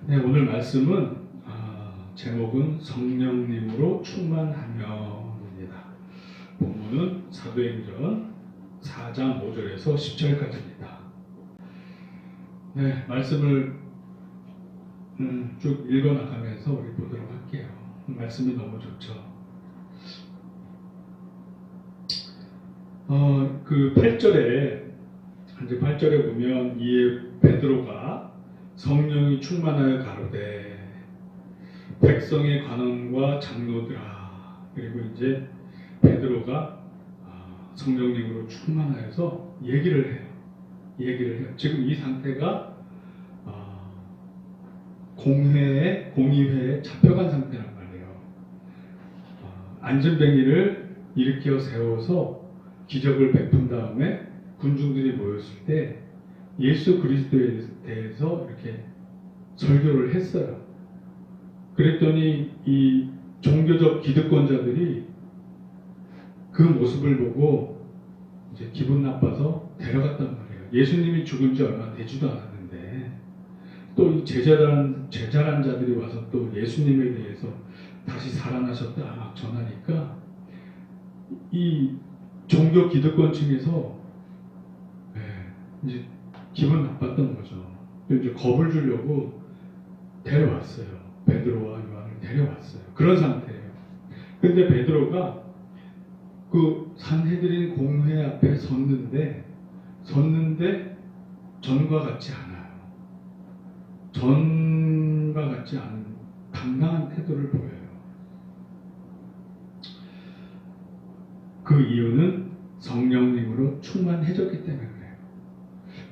네, 오늘 말씀은 제목은 성령님으로 충만하며입니다. 본문은 사도행전 4장 5절에서 10절까지입니다. 네, 말씀을 쭉 읽어나가면서 우리 보도록 할게요. 말씀이 너무 좋죠. 그 8절에 이제 8절에 보면 이에 베드로가 성령이 충만하여 가로되 백성의 관원과 장로들아, 그리고 이제 베드로가 성령님으로 충만하여서 얘기를 해요. 지금 이 상태가 공의회에 잡혀간 상태란 말이에요. 안전뱅이를 일으켜 세워서 기적을 베푼 다음에 군중들이 모였을 때 예수 그리스도에 대해서 이렇게 설교를 했어요. 그랬더니 이 종교적 기득권자들이 그 모습을 보고 이제 기분 나빠서 데려갔단 말이에요. 예수님이 죽은 지 얼마 되지도 않았는데 또 이 제자란 자들이 와서 또 예수님에 대해서 다시 살아나셨다 막 전하니까 이 종교 기득권층에서 이제 기분 나빴던 거죠. 이제 겁을 주려고 데려왔어요. 베드로와 요한을 데려왔어요. 그런 상태예요. 근데 베드로가 그 산헤드린 공회 앞에 섰는데 전과 같지 않아요. 전과 같지 않은 당당한 태도를 보여요. 그 이유는 성령님으로 충만해졌기 때문에 그래요.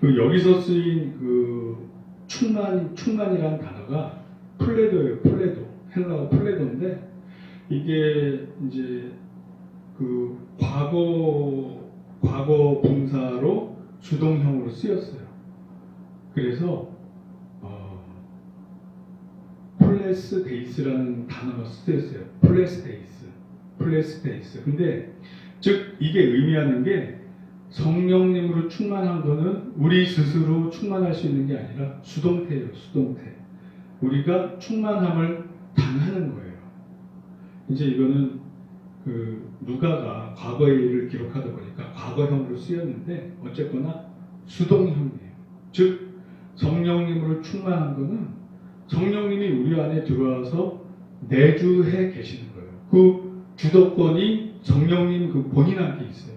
그 여기서 쓰인 그 충만이라는 단어가 플레도예요. 플레도. 헬라어 플레도인데 이게 이제 그 과거 분사로 수동형으로 쓰였어요. 그래서 플레스 데이스라는 단어가 쓰였어요. 플레스 데이스. 근데 즉 이게 의미하는 게 성령님으로 충만한 거는 우리 스스로 충만할 수 있는 게 아니라 수동태예요. 수동태. 우리가 충만함을 당하는 거예요. 이제 이거는 그 누가가 과거의 일을 기록하다 보니까 과거형으로 쓰였는데 어쨌거나 수동형이에요. 즉 성령님으로 충만한 거는 성령님이 우리 안에 들어와서 내주해 계시는 거예요. 그 주도권이 성령님 그 본인한테 있어요.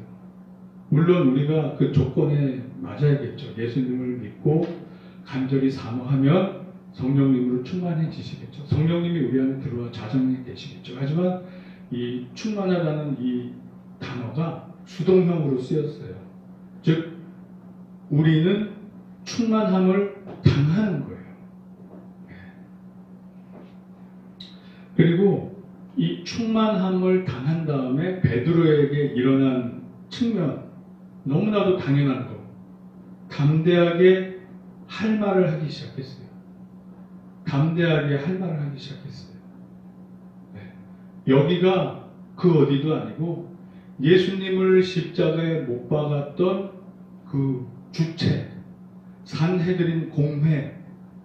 물론 우리가 그 조건에 맞아야겠죠. 예수님을 믿고 간절히 사모하면 성령님으로 충만해지시겠죠. 성령님이 우리 안에 들어와 자정해 계시겠죠. 하지만 이 충만하다는 이 단어가 수동형으로 쓰였어요. 즉 우리는 충만함을 당하는 거예요. 그리고 이 충만함을 당한 다음에 베드로에게 일어난 측면, 너무나도 당연한 거, 담대하게 할 말을 하기 시작했어요. 네. 여기가 그 어디도 아니고 예수님을 십자가에 못 박았던 그 주체, 산헤드린 공회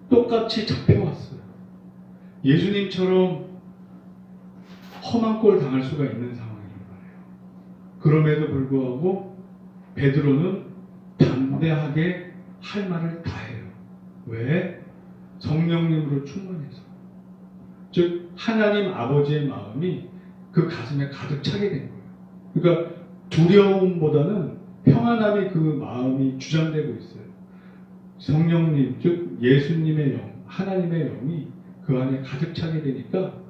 똑같이 잡혀왔어요. 예수님처럼 험한 꼴 당할 수가 있는 상황이란 말이에요. 그럼에도 불구하고 베드로는 담대하게 할 말을 다 해요. 왜? 성령님으로 충만해서. 즉 하나님 아버지의 마음이 그 가슴에 가득 차게 된 거예요. 그러니까 두려움보다는 평안함이 그 마음이 주장되고 있어요. 성령님, 즉 예수님의 영, 하나님의 영이 그 안에 가득 차게 되니까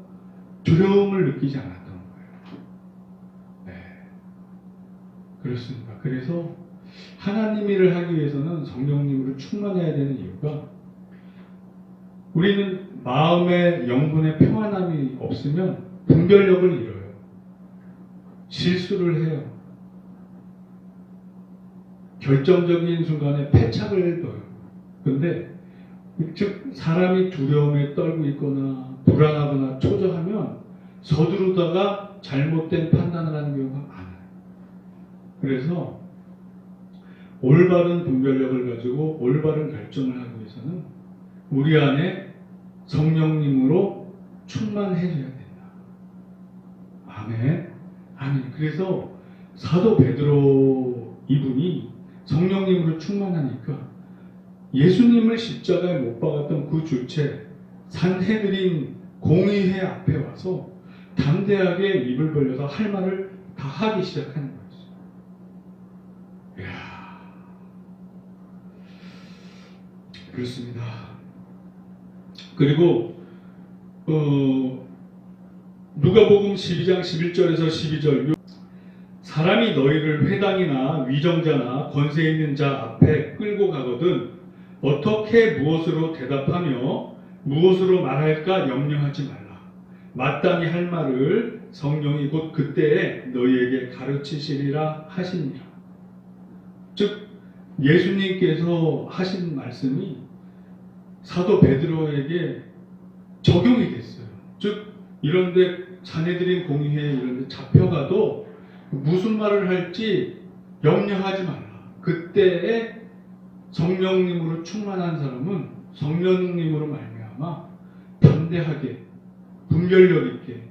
두려움을 느끼지 않았던 거예요. 네. 그렇습니다. 그래서 하나님 일을 하기 위해서는 성령님으로 충만해야 되는 이유가 우리는 마음의 영분의 평안함이 없으면 분별력을 잃어요. 실수를 해요. 결정적인 순간에 패착을 해요. 근데 즉 사람이 두려움에 떨고 있거나 불안하거나 초조하면 서두르다가 잘못된 판단을 하는 경우가 많아요. 그래서 올바른 분별력을 가지고 올바른 결정을 하기 위해서는 우리 안에 성령님으로 충만해져야 된다. 아멘. 아멘. 그래서 사도 베드로 이분이 성령님으로 충만하니까 예수님을 십자가에 못 박았던 그 주체 산헤드린 공의회 앞에 와서 담대하게 입을 벌려서 할 말을 다 하기 시작하는 거죠. 이야, 그렇습니다. 그리고 누가복음 12장 11절에서 12절 사람이 너희를 회당이나 위정자나 권세 있는 자 앞에 끌고 가거든 어떻게 무엇으로 대답하며 무엇으로 말할까 염려하지 말라. 마땅히 할 말을 성령이 곧 그때에 너희에게 가르치시리라 하시니라. 즉 예수님께서 하신 말씀이 사도 베드로에게 적용이 됐어요. 즉 이런데 산헤드린 공의회에 이런데 잡혀가도 무슨 말을 할지 염려하지 말라. 그때에 성령님으로 충만한 사람은 성령님으로 말미암아 담대하게 분별력 있게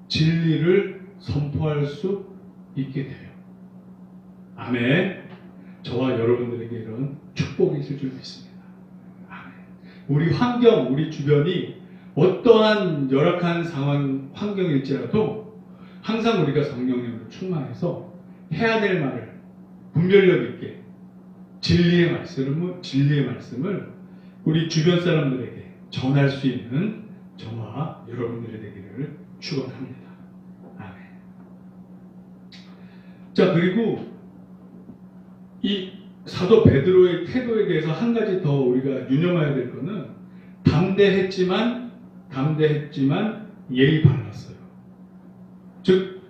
진리를 선포할 수 있게 돼요. 아멘. 저와 여러분들에게 이런 축복이 있을 줄 믿습니다. 아멘. 우리 환경, 우리 주변이 어떠한 열악한 상황, 환경일지라도 항상 우리가 성령님으로 충만해서 해야 될 말을 분별력 있게 진리의 말씀을 우리 주변 사람들에게 전할 수 있는 저와 여러분들이 되기를 축원합니다. 아멘. 자, 그리고 이 사도 베드로의 태도에 대해서 한 가지 더 우리가 유념해야 될 것은 담대했지만 예의 바랐어요. 즉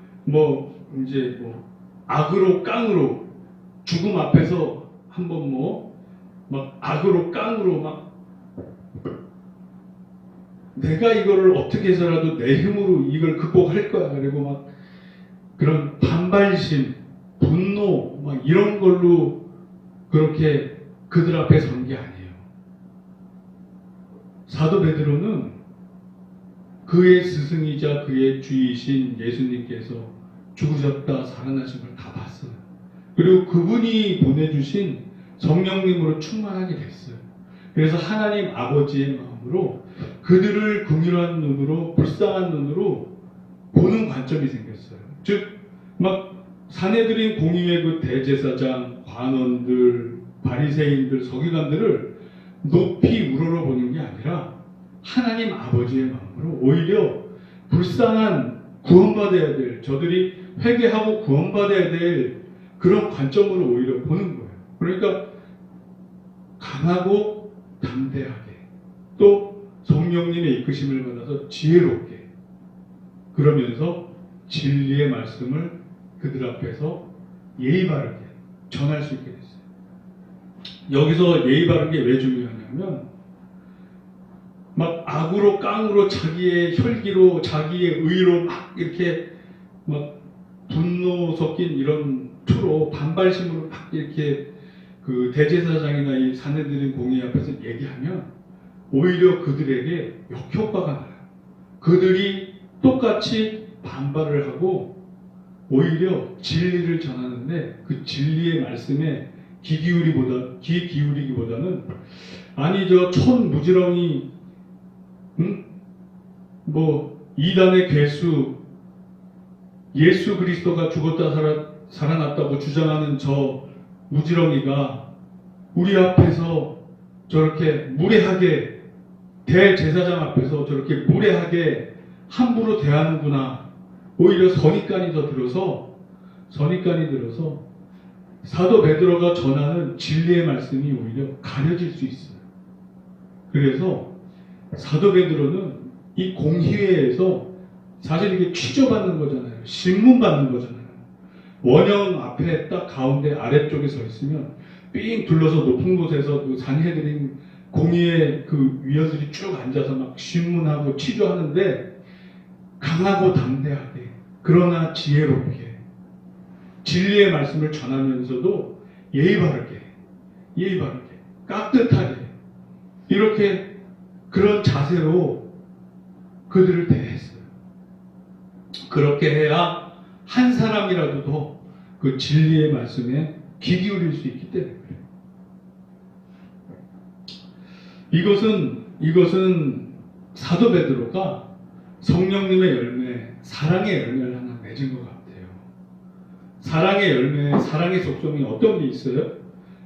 악으로 깡으로 죽음 앞에서 한번 막 악으로 깡으로 막 내가 이거를 어떻게 해서라도 내 힘으로 이걸 극복할 거야. 그리고 막 그런 반발심, 분노 막 이런 걸로 그렇게 그들 앞에 선 게 아니에요. 사도 베드로는 그의 스승이자 그의 주이신 예수님께서 죽으셨다 살아나신 걸 다 봤어요. 그리고 그분이 보내주신 성령님으로 충만하게 됐어요. 그래서 하나님 아버지의 마음으로 그들을 긍휼한 눈으로 불쌍한 눈으로 보는 관점이 생겼어요. 즉 막 산헤드린 공의회 그 대제사장, 관원들, 바리새인들, 서기관들을 높이 우러러보는 게 아니라 하나님 아버지의 마음으로 오히려 불쌍한 구원받아야 될 저들이 회개하고 구원받아야 될 그런 관점으로 오히려 보는 거예요. 그러니까 강하고 담대하게 또 성령님의 이끄심을 받아서 지혜롭게 그러면서 진리의 말씀을 그들 앞에서 예의 바르게 전할 수 있게 됐어요. 여기서 예의 바른 게 왜 중요하냐면 막 악으로 깡으로 자기의 혈기로 자기의 의로 막 이렇게 막 분노 섞인 이런 투로 반발심으로 막 이렇게 그 대제사장이나 이 산헤드린 공의 앞에서 얘기하면 오히려 그들에게 역효과가 나요. 그들이 똑같이 반발을 하고 오히려 진리를 전하는데 그 진리의 말씀에 귀 기울이기보다는 아니 저 촌무지렁이 이단의 괴수 예수 그리스도가 죽었다 살아났다고 주장하는 저 무지렁이가 우리 앞에서 저렇게 무례하게 대제사장 앞에서 저렇게 무례하게 함부로 대하는구나. 오히려 선입관이 들어서 사도 베드로가 전하는 진리의 말씀이 오히려 가려질 수 있어요. 그래서 사도 베드로는 이 공회에서 사실 이게 취조받는 거잖아요. 신문 받는 거잖아요. 원형 앞에 딱 가운데 아래쪽에 서 있으면 삥 둘러서 높은 곳에서 그 산헤드린 공의의 그 위원들이 쭉 앉아서 막 신문하고 취조하는데 강하고 담대하게 그러나 지혜롭게 진리의 말씀을 전하면서도 예의 바르게 깍듯하게 이렇게 그런 자세로 그들을 대했어요. 그렇게 해야 한 사람이라도 더 그 진리의 말씀에 귀 기울일 수 있기 때문에 이것은 사도 베드로가 성령님의 열매, 사랑의 열매를 하나 맺은 것 같아요. 사랑의 열매, 사랑의 속성이 어떤 게 있어요?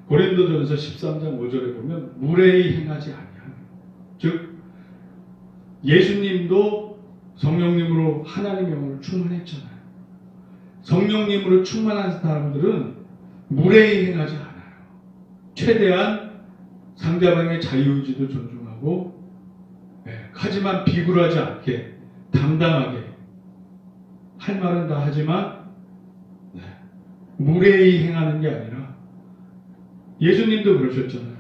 고린도전서 13장 5절에 보면 무례히 행하지 아니하며, 즉 예수님도 성령님으로 하나님의 영으로 충만했잖아요. 성령님으로 충만한 사람들은 무례히 행하지 않아요. 최대한 상대방의 자유의지도 존중하고, 하지만 비굴하지 않게 당당하게 할 말은 다 하지만 무례히 행하는 게 아니라, 예수님도 그러셨잖아요.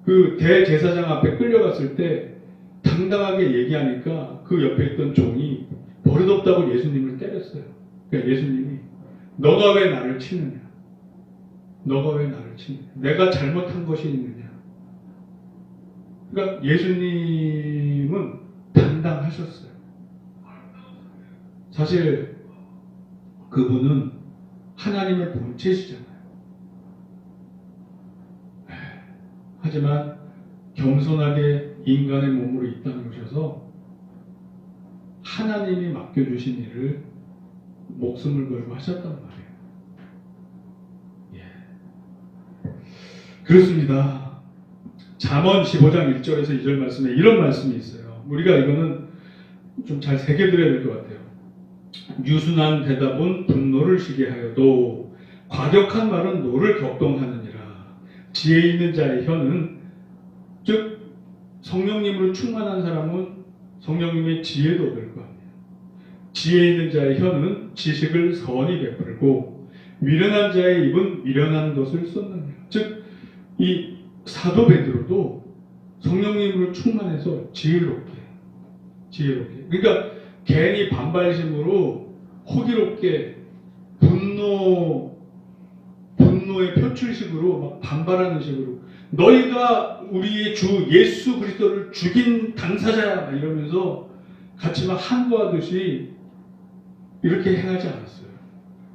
그 대제사장 앞에 끌려갔을 때 당당하게 얘기하니까 그 옆에 있던 종이 버릇없다고 예수님을 때렸어요. 그러니까 예수님이 너가 왜 나를 치느냐? 너가 왜 나를 치느냐? 내가 잘못한 것이 있느냐? 그러니까 예수님은 당당하셨어요. 사실 그분은 하나님의 본체시잖아요. 하지만 겸손하게 인간의 몸으로 이 땅에 오셔서 하나님이 맡겨주신 일을 목숨을 걸고 하셨단 말이에요. 그렇습니다. 잠언 15장 1절에서 2절 말씀에 이런 말씀이 있어요. 우리가 이거는 좀 잘 새겨드려야 될 것 같아요. 유순한 대답은 분노를 시게 하여도 과격한 말은 노를 격동하느니라. 지혜 있는 자의 혀는, 즉 성령님으로 충만한 사람은 성령님의 지혜도 얻을 거 아니에요. 지혜 있는 자의 혀는 지식을 선히 베풀고 미련한 자의 입은 미련한 것을 쏟느니라. 즉 이 사도 베드로도 성령님으로 충만해서 지혜롭게. 그러니까 괜히 반발심으로 호기롭게 분노의 표출식으로 막 반발하는 식으로 너희가 우리의 주 예수 그리스도를 죽인 당사자야 이러면서 같이 막 항거하듯이 이렇게 행하지 않았어요.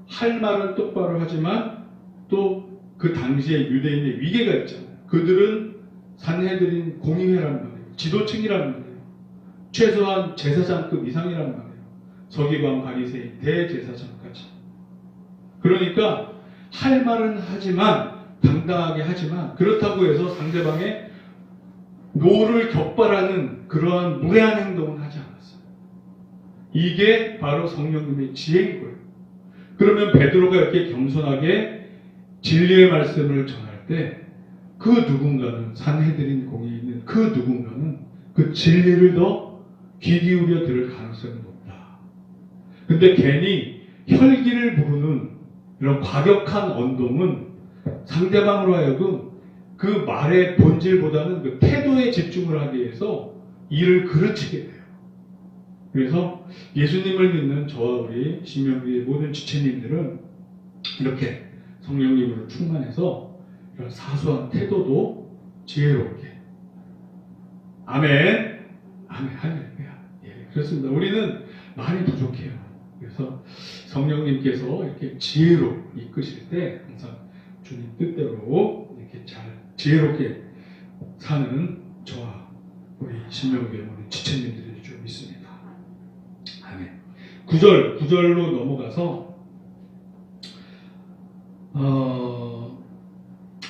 할 말은 똑바로 하지만 또 그 당시에 유대인의 위계가 있잖아요. 그들은 산헤드린 공의회란 말이에요. 지도층이란 말이에요. 최소한 제사장급 이상이란 말이에요. 서기관, 바리새인, 대제사장까지. 그러니까 할 말은 하지만, 당당하게 하지만, 그렇다고 해서 상대방의 노를 격발하는 그러한 무례한 행동은 하지 않았어요. 이게 바로 성령님의 지혜인 거예요. 그러면 베드로가 이렇게 겸손하게 진리의 말씀을 전할 때 그 누군가는, 산헤드린 공에 있는 그 누군가는 그 진리를 더 귀 기울여 들을 가능성이 높다. 근데 괜히 혈기를 부르는 이런 과격한 언동은 상대방으로 하여금 그 말의 본질보다는 그 태도에 집중을 하기 위해서 일을 그르치게 돼요. 그래서 예수님을 믿는 저와 우리 신명기의 모든 지체님들은 이렇게 성령님으로 충만해서 이런 사소한 태도도 지혜롭게. 아멘. 할렐루야. 그렇습니다. 우리는 많이 부족해요. 그래서 성령님께서 이렇게 지혜로 이끄실 때 항상 주님 뜻대로 이렇게 잘 지혜롭게 사는 저와 우리 신명교회 모든 지체님들이 좀 있습니다. 아멘. 9절로 넘어가서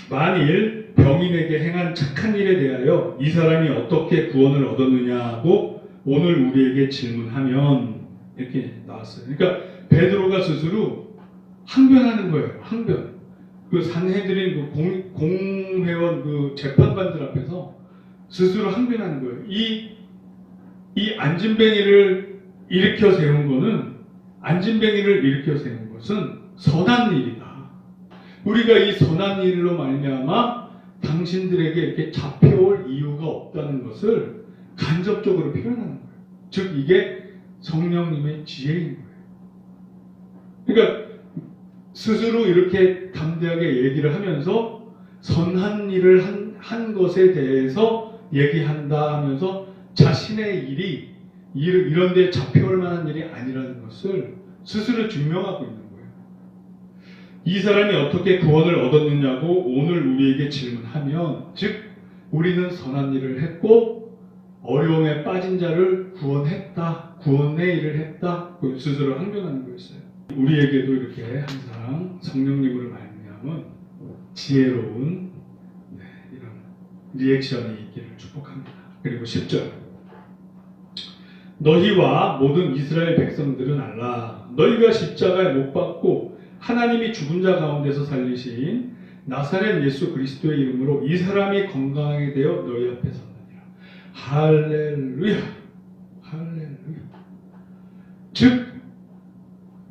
만일 병인에게 행한 착한 일에 대하여 이 사람이 어떻게 구원을 얻었느냐고 오늘 우리에게 질문하면 이렇게 나왔어요. 그러니까 베드로가 스스로 항변하는 거예요. 항변. 그 산헤드린 그 공회원 그 재판관들 앞에서 스스로 항변하는 거예요. 이 안진뱅이를 일으켜 세운 것은 선한 일이다. 우리가 이 선한 일로 말미암아 당신들에게 이렇게 잡혀올 이유가 없다는 것을 간접적으로 표현하는 거예요. 즉 이게 성령님의 지혜인 거예요. 그러니까 스스로 이렇게 담대하게 얘기를 하면서 선한 일을 한 것에 대해서 얘기한다 하면서 자신의 일이 이런 데 잡혀올 만한 일이 아니라는 것을 스스로 증명하고 있는 거예요. 이 사람이 어떻게 구원을 얻었느냐고 오늘 우리에게 질문하면, 즉 우리는 선한 일을 했고 어려움에 빠진 자를 구원했다, 구원의 일을 했다, 그 스스로 항변하는 거였어요. 우리에게도 이렇게 항상 성령님으로 말미암은 지혜로운 이런 리액션이 있기를 축복합니다. 그리고 10절, 너희와 모든 이스라엘 백성들은 알라. 너희가 십자가에 못 박고 하나님이 죽은 자 가운데서 살리신 나사렛 예수 그리스도의 이름으로 이 사람이 건강하게 되어 너희 앞에 섰느니라. 할렐루야, 할렐루야. 즉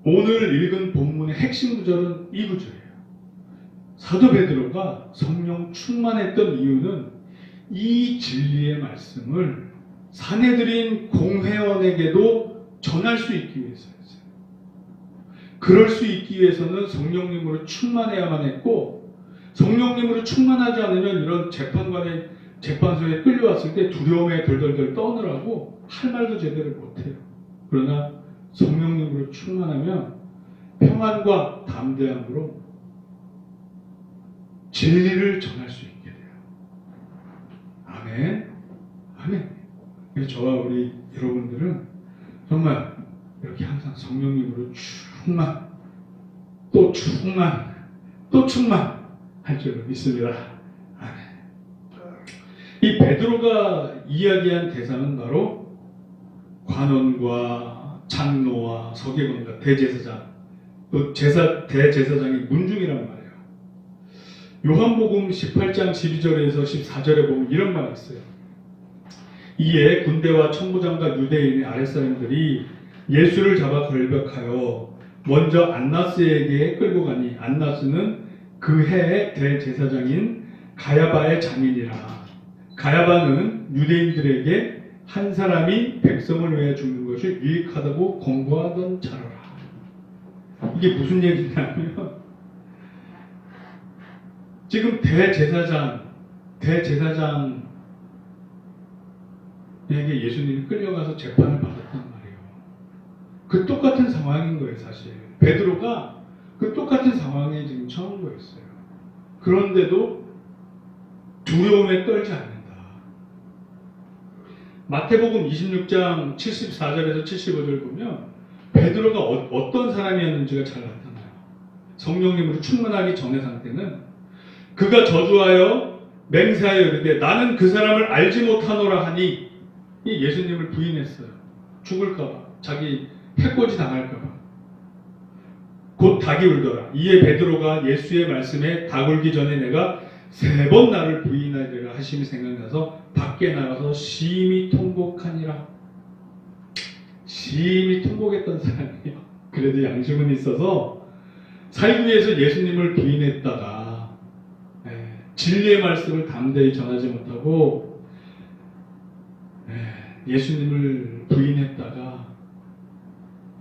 오늘 읽은 본문의 핵심 구절은 이 구절이에요. 사도 베드로가 성령 충만했던 이유는 이 진리의 말씀을 사내들인 공회원에게도 전할 수 있기 위해서였어요. 그럴 수 있기 위해서는 성령님으로 충만해야만 했고, 성령님으로 충만하지 않으면 이런 재판소에 끌려왔을 때 두려움에 덜덜덜 떠느라고 할 말도 제대로 못해요. 그러나 성령님으로 충만하면 평안과 담대함으로 진리를 전할 수 있게 돼요. 아멘, 아멘. 그래서 저와 우리 여러분들은 정말 이렇게 항상 성령님으로 충만, 또 충만, 또 충만 할 줄로 믿습니다. 아멘. 이 베드로가 이야기한 대상은 바로 관원과 장로와 서기관과 대제사장, 또 대제사장의 문중이란 말이에요. 요한복음 18장 12절에서 14절에 보면 이런 말이 있어요. 이에 군대와 천부장과 유대인의 아랫사람들이 예수를 잡아 결박하여 먼저 안나스에게 끌고 가니, 안나스는 그 해의 대제사장인 가야바의 장인이라. 가야바는 유대인들에게 한 사람이 백성을 위해 죽는 것이 유익하다고 권고하던 자로라. 이게 무슨 얘기냐면, 지금 대제사장에게 예수님이 끌려가서 재판을 받았단 말이에요. 그 똑같은 상황인 거예요, 사실. 베드로가 그 똑같은 상황에 지금 처한 거였어요. 그런데도 두려움에 떨지 않는다. 마태복음 26장 74절에서 75절 보면 베드로가 어떤 사람이었는지가 잘 나타나요. 성령님으로 충만하기 전의 상태는 그가 저주하여 맹세하여 이르되 나는 그 사람을 알지 못하노라 하니, 예수님을 부인했어요. 죽을까봐, 자기 해코지 당할까봐. 곧 닭이 울더라. 이에 베드로가 예수의 말씀에 닭 울기 전에 내가 3번 나를 부인하리라 하심이 생각나서 밖에 나가서 심히 통곡하니라. 심히 통곡했던 사람이에요. 그래도 양심은 있어서 살기 위해서 예수님을 부인했다가 진리의 말씀을 담대히 전하지 못하고 예수님을 부인했다가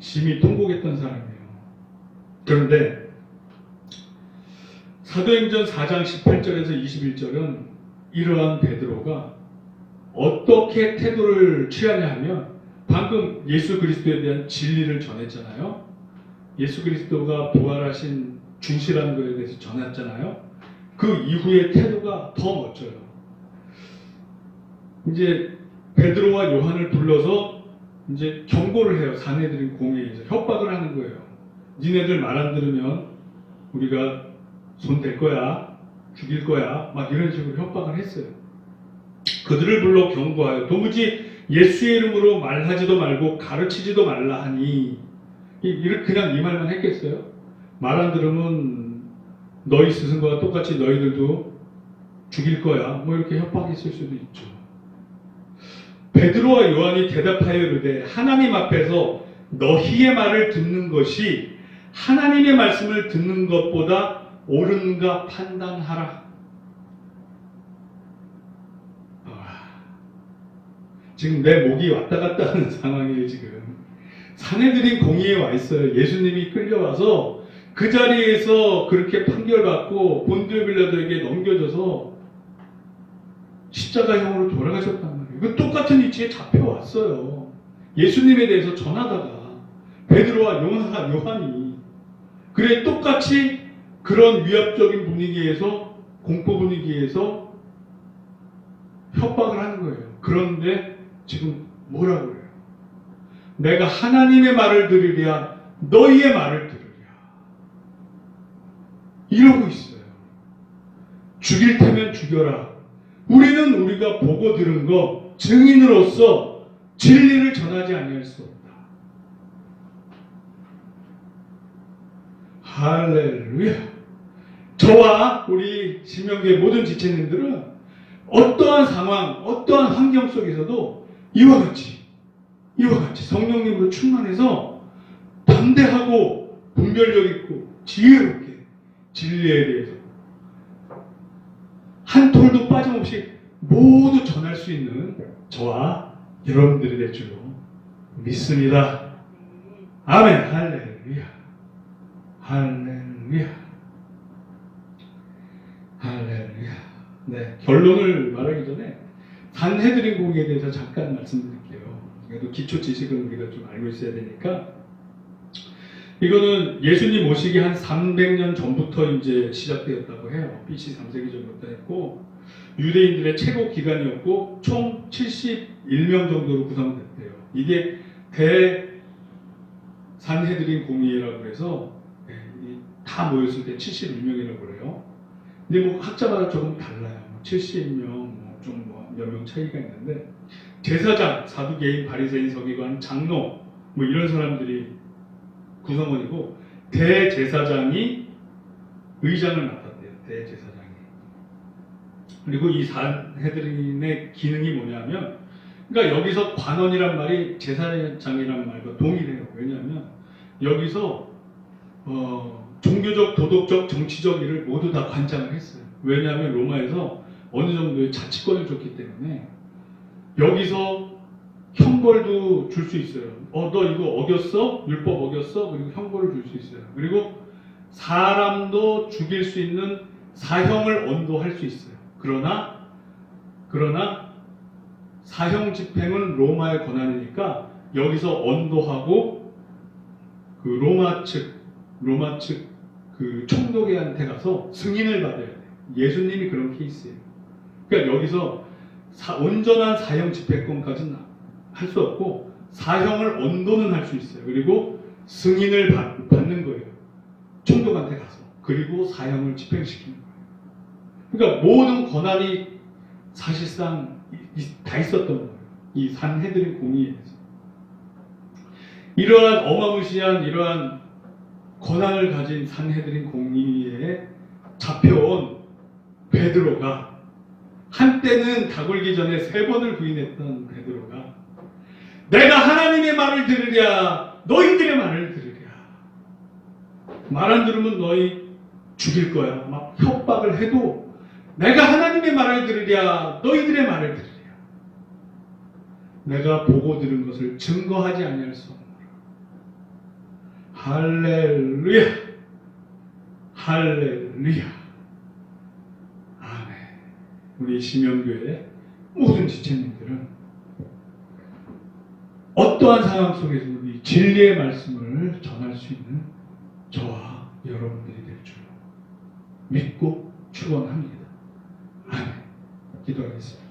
심히 통곡했던 사람이에요. 그런데 사도행전 4장 18절에서 21절은 이러한 베드로가 어떻게 태도를 취하냐 하면, 방금 예수 그리스도에 대한 진리를 전했잖아요. 예수 그리스도가 부활하신 중시라는 것에 대해서 전했잖아요. 그 이후의 태도가 더 멋져요. 이제 베드로와 요한을 불러서 이제 경고를 해요. 사내들인 공회에서 협박을 하는 거예요. 니네들 말 안 들으면 우리가 손 댈 거야, 죽일 거야, 막 이런 식으로 협박을 했어요. 그들을 불러 경고하여 도무지 예수의 이름으로 말하지도 말고 가르치지도 말라 하니, 이렇게 그냥 이 말만 했겠어요? 말 안 들으면 너희 스승과 똑같이 너희들도 죽일 거야, 뭐 이렇게 협박했을 수도 있죠. 베드로와 요한이 대답하여 이르되 하나님 앞에서 너희의 말을 듣는 것이 하나님의 말씀을 듣는 것보다 옳은가 판단하라. 지금 내 목이 왔다 갔다 하는 상황이에요. 지금 사내들인 공의에 와 있어요. 예수님이 끌려와서 그 자리에서 그렇게 판결받고 본디오 빌라도에게 넘겨져서 십자가형으로 돌아가셨단 말이에요. 그 똑같은 위치에 잡혀왔어요. 예수님에 대해서 전하다가 베드로와 요한이 그래 똑같이 그런 위압적인 분위기에서 공포 분위기에서 협박을 하는 거예요. 그런데 지금 뭐라고 그래요? 내가 하나님의 말을 들으랴 너희의 말을 들으랴 이러고 있어요. 죽일 테면 죽여라. 우리는 우리가 보고 들은 거 증인으로서 진리를 전하지 아니할 수 없다. 할렐루야. 저와 우리 신명교의 모든 지체님들은 어떠한 상황, 어떠한 환경 속에서도 이와 같이 성령님으로 충만해서 담대하고 분별력 있고 지혜롭게 진리에 대해서 한 톨도 빠짐없이 모두 전할 수 있는 저와 여러분들이 될 줄로 믿습니다. 아멘. 할렐루야. 할렐루야. 할렐루야. 네, 결론을 말하기 전에 산헤드린 공의에 대해서 잠깐 말씀드릴게요. 그래도 기초 지식은 우리가 좀 알고 있어야 되니까. 이거는 예수님 오시기 한 300년 전부터 이제 시작되었다고 해요. BC 3세기 전부터 했고 유대인들의 최고 기간이었고 총 71명 정도로 구성됐대요. 이게 대산헤드린 공의회라고 해서 다 모였을 때 71명이라고 그래요. 근데 뭐 학자마다 조금 달라요. 70명, 좀 몇 명 차이가 있는데 제사장, 사두개인, 바리새인, 서기관, 장로 뭐 이런 사람들이 구성원이고 대제사장이 의장을 맡았대요. 대제사장이. 그리고 이 산헤드린의 기능이 뭐냐면 그러니까 여기서 관원이란 말이 제사장이란 말과 동일해요. 왜냐하면 여기서 종교적, 도덕적, 정치적 일을 모두 다 관장을 했어요. 왜냐하면 로마에서 어느 정도의 자치권을 줬기 때문에 여기서 형벌도 줄 수 있어요. 너 이거 어겼어? 율법 어겼어? 그리고 형벌을 줄 수 있어요. 그리고 사람도 죽일 수 있는 사형을 언도할 수 있어요. 그러나 사형 집행은 로마의 권한이니까 여기서 언도하고 그 로마 측 그 총독한테 가서 승인을 받아야 돼요. 예수님이 그런 케이스예요. 그러니까 여기서 온전한 사형 집행권까지는 할 수 없고 사형을 언도는 할 수 있어요. 그리고 승인을 받는 거예요. 총독한테 가서. 그리고 사형을 집행시키는 거예요. 그러니까 모든 권한이 사실상 다 있었던 거예요. 이 산헤드린 공의에서. 이러한 어마무시한 이러한 권한을 가진 산헤드린 공의에 잡혀온 베드로가 한때는 다 굴기 전에 3번을 부인했던 베드로가 내가 하나님의 말을 들으랴 너희들의 말을 들으랴 말 안 들으면 너희 죽일 거야 막 협박을 해도 내가 하나님의 말을 들으랴 너희들의 말을 들으랴 내가 보고 들은 것을 증거하지 아니할 수 없노라. 할렐루야. 할렐루야. 우리 심연교회 모든 지체님들은 어떠한 상황 속에서 우리 진리의 말씀을 전할 수 있는 저와 여러분들이 될 줄 믿고 축원합니다. 아멘. 기도하겠습니다.